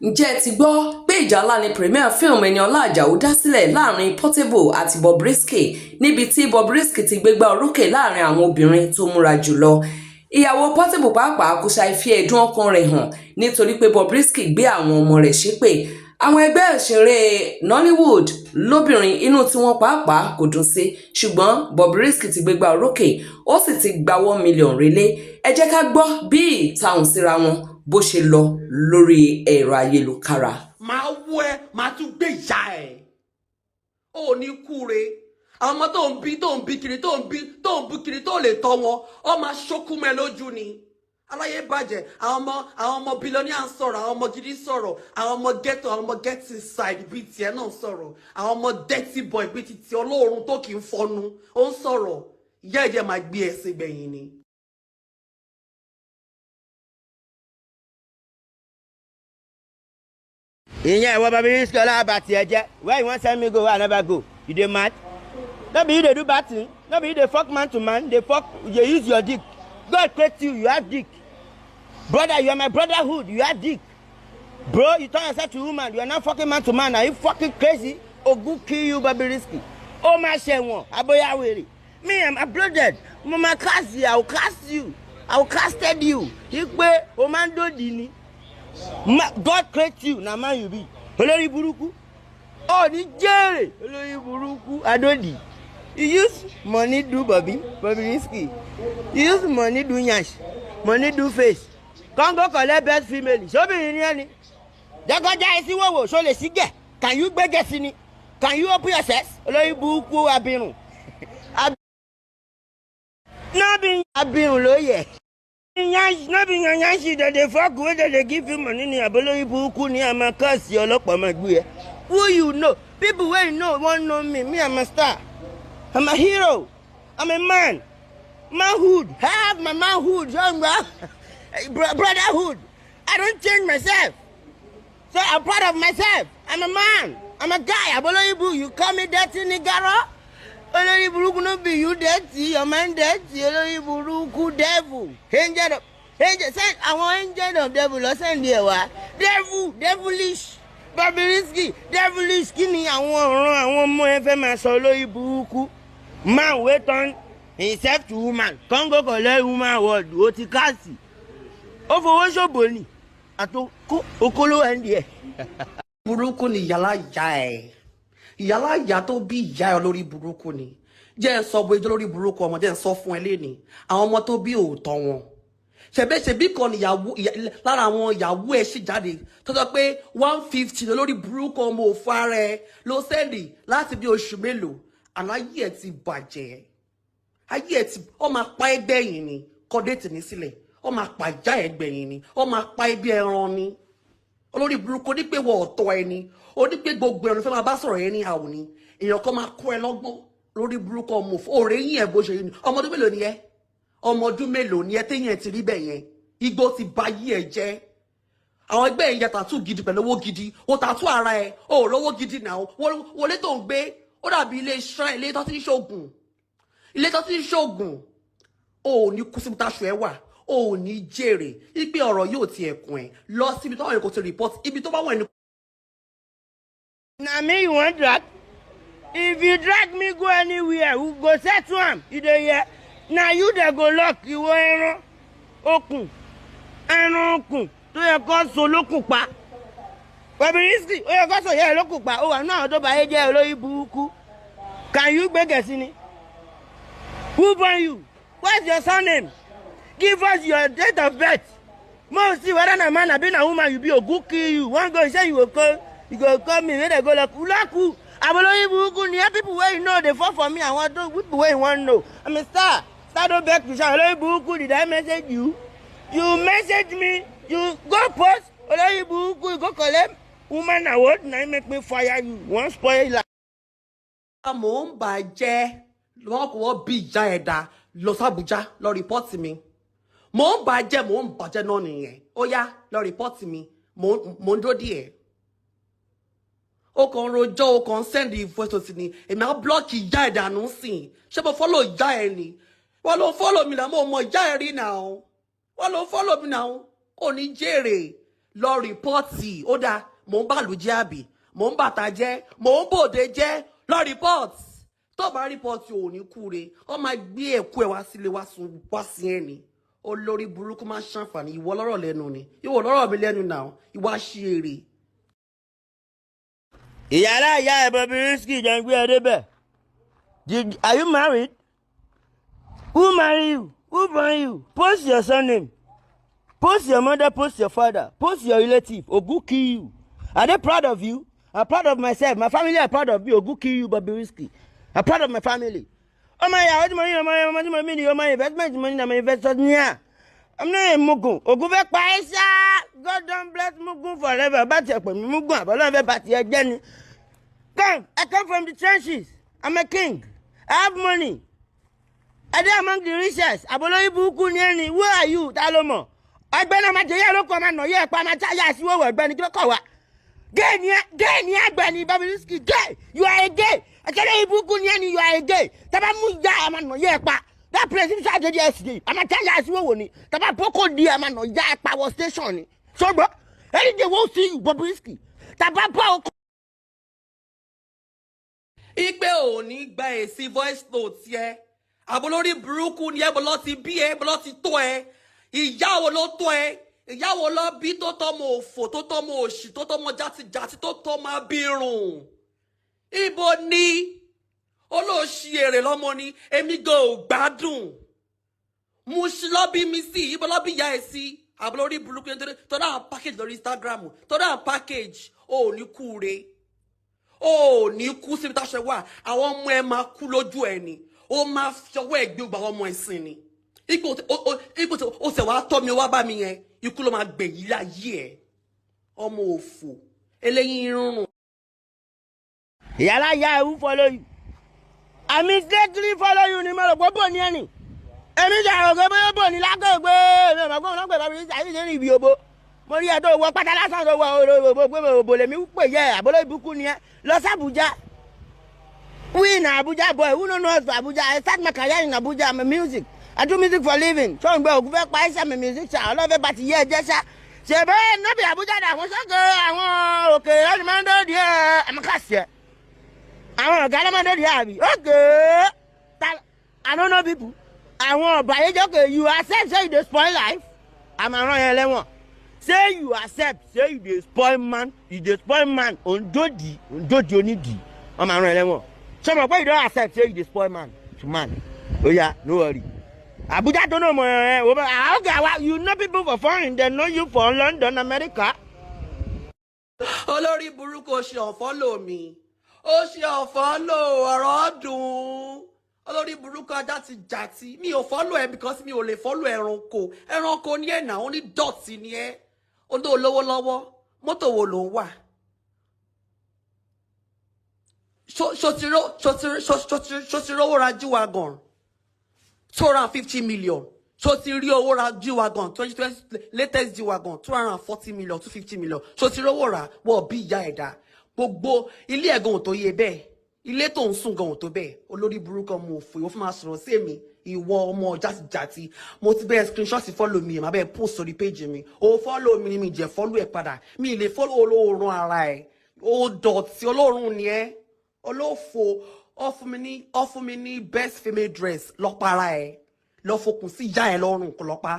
Ǹjẹ́ ẹ ti gbọ́ pé ìjà ńlá ni premier film Eniola Ajao dá sílẹ̀ láàrin Portable àti Bobrisky níbi tí Bobrisky ti gbégbá orókè láàrin àwọn obìnrin tó múra jùlọ. Ìyàwó Portable pàápàá kò ṣàì fi ẹ̀dùn ọkàn rẹ̀ hàn nítorí pé Bobrisky gbé àwọn ọmọ rẹ̀ ṣépè. Àwọn ẹgbẹ́ òṣèré Nollywood lóbìnrin inú tí wọ́n pàápàá kò dùn sí, ṣùgbọ́n Bobrisky ti gbégbá orókè ó sì ti gba $1 million relé. Ẹ jẹ́ ká gbọ́ bí ìtàhùn síra wọn bó ṣe lọ lórí ẹ̀rọ ayélujára. Máa wọ ẹ, máa tún gbé ìyá ẹ. Ó ní kúre. Àwọn ọmọ tó ń bí kiri tó ń bí kiri tó lè tọ́ wọn, ó máa ṣókú mẹ́ lójú ni. Aláyé bàjẹ́, àwọn ọmọ billionaire ń sọ̀rọ̀, àwọn ọmọ gidi sọ̀rọ̀, àwọn ọmọ ghetto, àwọn ọmọ get inside bíi tiẹ̀ náà sọ̀rọ̀, àwọn ọmọ dirty boy bíi ti Ọlọ́run tó kì í fọnu, ó ń sọ̀rọ̀. Ìyá ẹ̀jẹ̀ máa gbé ẹsẹ̀ gbẹ̀yìn ni. Yeah, what Bebe is about where you want to send me go, I never go. You dey mad? No be you dey do bad thing. No be you dey fuck man to man. They use your dick. God create you have dick. Brother, you are my brotherhood. You have dick. Bro, you turn yourself to woman. You are not fucking man to man. Are you fucking crazy? Oh, good kill you, Bobrisky. Oh, my shame. Aboya wiri. Me, I'm uploaded. Mama cast you. I will cast you. I will casted you. Ikwe, Omando Dini. God create you, na man you be. Olórí burúkú. Oh, ni jere. Olórí burúkú. Adodi. You use money do Bobrisky. You use money do nyash. Money do face. Come go collect best female. Show me ni ani. Dagoja isi wowo, so le sige. Can you gbege sini? Can you open your chest? Olórí burúkú abirun. No be abirun lóye. No be yanshi that they fuck with that they give you money ni aboloyi buku ni ama kasi olopo ma gbe. Who you know? People wey you know won't know me. Me I'm a star. I'm a hero. I'm a man. Manhood. I have my manhood, young brotherhood. I don't change myself. So I'm proud of myself. I'm a man. I'm a guy. Aboloyi bu, you call me dirty nigga? Olórí burúkú no be you dirty, your man dirty, olórí burúkú devil. Angel, send àwọn angel of devil lọ send there wá. Devilish. Bobrisky, devilish kí ni àwọn ọ̀ràn àwọn ọmọ ẹ fẹ́ máa sọ olórí burúkú. Man wey turn himself to woman. Come go collect woman word, ó ti káàsì. Ó fowó ṣòbò ni. Àtòkó okòló ẹ̀ ń di ẹ̀. Burúkú ni yàrá ìyá ẹ̀. Ìyálà ìyá tó bí ìyá ẹ lórí burúkú ni. Jẹ́ ń sọ bo ejò lórí burúkú ọmọ jẹ́ ń sọ fún ẹ léni. Àwọn ọmọ tó bí òótọ́ wọn. Ṣebí kan ìyàwó lára àwọn ìyàwó ẹ sì jáde tó sọ pé 150 lórí burúkú ọmọ òfò ara ẹ ló sẹ́ndì láti bí oṣù mélòó. Àná ayé ẹ ti bàjẹ́. Ayé ẹ ti ó máa pa ẹgbẹ́ yìí ni kọ́déètì ní sílẹ̀. Ó máa pa ìjà ẹgbẹ́ yìí ni. Ó máa pa ẹbí ẹran ni. Olórí burúkú ní pé wọ́n ọ̀tọ̀ ẹni. Ó ní pé gbogbo ẹ̀rọ fẹ́ máa bá sọ̀rọ̀ yẹn ní àwọn ni èèyàn kan máa kọ́ ẹ lọ́gbọ́n lórí burúkú ọmọ òrè yín ẹ̀ bó ṣe yín ni ọmọ ọdún mélòó ni ẹ ọmọ ọdún mélòó ni ẹ téyìn ẹ ti rí bẹ́ẹ̀ yẹn igbó ti ba yí ẹ jẹ́ àwọn ẹgbẹ́ yẹn ya tàtú gidi pẹ̀lú owó gidi ó tàtú ara ẹ ó lówó gidi náà wọlé tó ń gbé ó dàbí ilé iṣẹ́ ilé tó ti ń ṣoògùn ó ní kú síbi táṣù ẹ wà ó ní jèrè ipe ọ̀rọ̀ yóò ti ẹ̀kún ẹ lọ síbi tó wà ní kò ti report ibi tó bá wà ní. Na me you want drag? If you drag me go anywhere, we go settle am. You dey hear? Na you dey go lock ìwọ ẹran okùn ẹran okùn tó yẹ kó so lókùn pa. Bobrisky ó yẹ kó so yẹ lókùn pa. Ó wà náà tó bá yé jẹ́ olórí burúkú. Can you gbẹ́gẹ̀ sí ni? Who born you? What's your surname? Give us your date of birth. Mo see whether na man abi na woman you be o go kill you. One go say you go call. You go call me when they go like Ulaku. Aboloyi buruku ni people where you know they fall for me. I want to people where you want to know. I'm a star. Star don't beg to shout. Aboloyi buruku, did I message you? You message me. You go post. Aboloyi buruku, you go collect woman award. Now you make me fire you. One spoil like. Mo ń bàjẹ́ lọ́wọ́ kò bí ìjà ẹ̀dá lọ s'Abuja lọ report mi. Mo ń bàjẹ́ náà nìyẹn. Ó yá lọ report mi. Mo ń dúró díẹ̀. O kàn rojọ́ o kàn send voice note ni èmi á block ìjà ẹ̀ dànù sìn ṣé mo follow ìjà ẹ̀ ni wọ́n ló follow mi náà mo mọ ìjà ẹ̀ rí náà wọ́n ló follow mi náà ò ní jèrè lọ rìpọ́ọ̀tì ó dáa mò ń bàlù jẹ́ àbí mò ń bàtà jẹ́ mò ń bòde jẹ́ lọ rìpọ́ọ̀tì tó bá rìpọ́ọ̀tì ò ní kúre ó máa gbé ẹ̀kú ẹ̀ wá sílé wá sí ẹ̀ ni olórí burúkú máa ń ṣàǹfààní ìwọ lọ́rọ̀ lẹ́nu ni ìwọ lọ́rọ̀ mi lẹ́nu náà ìwà ṣe èrè. ìyálà ìyá ẹ̀ Bobrisky jẹ́ ń gbé ẹ débẹ̀. Are you married? Who marry you? Who born you? Post your surname. Post your mother, post your father. Post your relative. Ogu kill you. Are they proud of you? I'm proud of myself. My family are proud of you. Ogu kill you, Bobrisky. I'm proud of my family. Oh my God, my investment money, my investors here. I'm not a Mugu. Ogu ve paisa. God don't bless Mugu forever. But Mugu, I love but again. Come, I come from the trenches. I'm a king. I have money. I dey among the richest. Aboloyi buku ni who are you? Talomo. Agbena ma je ya lo ko ma no ye pa ma ta ya si wo agbeni ki ko wa. Gay ni agbeni Bobrisky gay. You are a gay. Akele buku ni you are a gay. Taba mu ya ma no ye pa. That place is at the SD. Ama ta ya si wo ni. Taba poko di ama no ya pa wo station ni. So bro, any day won't see you Bobrisky. Taba pa o Ipe ò ní gba èsì voice note yẹ àbólórí burúkú ni ẹ bọ́lọ́ ti bí ẹ bọ́lọ́ ti tó ẹ ìyá wo ló tó ẹ ìyá wo ló bí tó tọ́mọ òfò tó tọ́mọ òṣì tó tọ́mọ játijàti tó tọ́mọ abirùn ibo ni olóòṣì èrè lọ́mọ ni èmi gan ò gbádùn mo ṣì lọ́ bí mi sí ibo lọ́ bí ìyá ẹ sí àbólórí burúkú yẹn tó dáhà package lórí Instagram tó dáhà package ò ní kú re ó ní kú síbi táṣẹ wà àwọn ọmọ ẹ máa kú lójú ẹ ni ó máa fi ọwọ́ ẹ gbé ọgbà ọmọ ẹ sìn ni ipò tí ó ṣe wàá tọ́ mi wá bá mi yẹn ikú ló máa gbẹ̀yìn láyé ẹ ọmọ òfò eléyìí rúnrún. ìyálà ìyá ẹ who follow you I mistakenly follow you ni mo rò pé bò ní ẹni èmi jà rò pé bóyá bò ní lágbègbè mi ò mọ̀ pé òun náà gbé Bobrisky àti ìṣẹ́ni ìbí obo mo rí ẹ tó wọ pátá lásán tó wọ òbò lèmi pè yẹ àbólóyè ibùkún ni ẹ lọ sí Abuja. We in Abuja boy, who don't know us for Abuja? I start my career in Abuja, I'm a music. I do music for a living. So I'm going to I'm a musician. I love it, but yeah, just say, boy, not be Abuja, that was okay, I'm a dear, I'm a cashier. I'm a Galamando Diaby. Okay. I don't know people. I want to buy it, okay, you accept, say you spoil life. I'm a royal lemon. Say you accept, say you spoil man, you spoil man, on Dodi, onidi. I'm a royal lemon. Some of you don't accept, say you spoil man to man. Oh yeah, no worry. Abuja don't know more. You know people for foreign, they know you for London, America. Olórí burúkú ó ṣe unfollow mi. Ó ṣe unfollow ọ̀rọ̀ dùn. Olórí burúkú játijàti. Mi ò follow ẹ because mi ò lè follow ẹranko. Ẹranko ni ẹ náà, ó ní dọ̀tí ni ẹ. Ó dó lówó lọ́wọ́. Mọ́tò wo ló ń wà? Ṣó owó ra G-Wagon 250 million. Ṣó ti rí owó ra G-Wagon 2020 latest G-Wagon 240 million 250 million. Ṣó ti rí owó ra wọ́n bí ìyá ẹ̀dá gbogbo ilé ẹ̀gàn tó yẹ bẹ́ẹ̀ ilé tó ń sùn gan tó bẹ́ẹ̀ olórí burúkú ọmọ òfò ìwọ fún máa sọ̀rọ̀ sí èmi ìwọ ọmọ játijàti mo ti bẹ́ẹ̀ screenshot follow mi ẹ̀ máa bẹ́ẹ̀ post sórí page mi o follow mi ni mi jẹ́ follow ẹ̀ padà mi lè follow olóòórùn ara ẹ̀ ó dọ̀tí olóòórùn ni ẹ́ olófò ó fún mi ní best female dress lọ́pàá ara ẹ̀ lọ́ fokùn sí ìyá ẹ̀ lọ́rùn kò lọ́pàá.